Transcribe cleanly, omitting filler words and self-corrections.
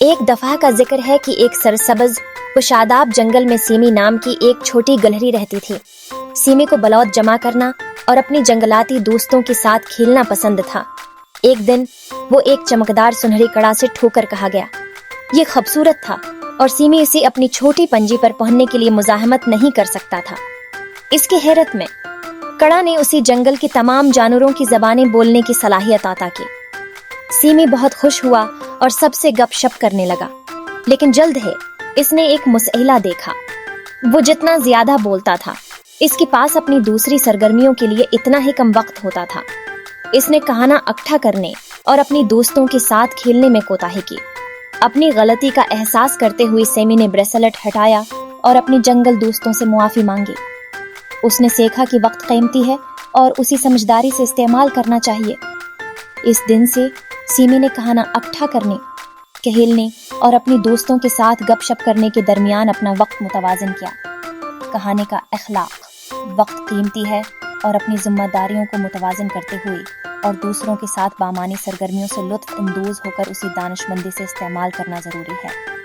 ایک دفعہ کا ذکر ہے کہ ایک سرسبز و شاداب جنگل میں سیمی نام کی ایک چھوٹی گلہری رہتی تھی۔ سیمی کو بلوت جمع کرنا اور اپنی جنگلاتی دوستوں کے ساتھ کھیلنا پسند تھا۔ ایک دن وہ ایک چمکدار سنہری کڑا سے ٹھو کر کہا گیا۔ یہ خوبصورت تھا اور سیمی اسے اپنی چھوٹی پنجی پر پہننے کے لیے مزاحمت نہیں کر سکتا تھا۔ اس کی حیرت میں کڑا نے اسی جنگل کے تمام جانوروں کی زبانیں بولنے کی صلاحیت عطا کی۔ سیمی بہت خوش ہوا اور سب سے گپ شپ کرنے لگا، لیکن جلد ہی اس نے ایک مسئلہ دیکھا۔ وہ جتنا زیادہ بولتا تھا، اس کے پاس اپنی دوسری سرگرمیوں کے لیے اتنا ہی کم وقت ہوتا تھا۔ اس نے کہانا اکٹھا کرنے اور اپنی دوستوں کے ساتھ کھیلنے میں کوتاہی کی۔ اپنی غلطی کا احساس کرتے ہوئے سیمی نے بریسلٹ ہٹایا اور اپنی جنگل دوستوں سے معافی مانگی۔ اس نے سیکھا کہ وقت قیمتی ہے اور اسی سمجھداری سے استعمال کرنا چاہیے۔ اس دن سے سیمی نے کہانا اکٹھا کرنے، کھیلنے اور اپنی دوستوں کے ساتھ گپ شپ کرنے کے درمیان اپنا وقت متوازن کیا۔ کہانے کا اخلاق: وقت قیمتی ہے اور اپنی ذمہ داریوں کو متوازن کرتے ہوئے اور دوسروں کے ساتھ بامعنی سرگرمیوں سے لطف اندوز ہو کر اسے دانشمندی سے استعمال کرنا ضروری ہے۔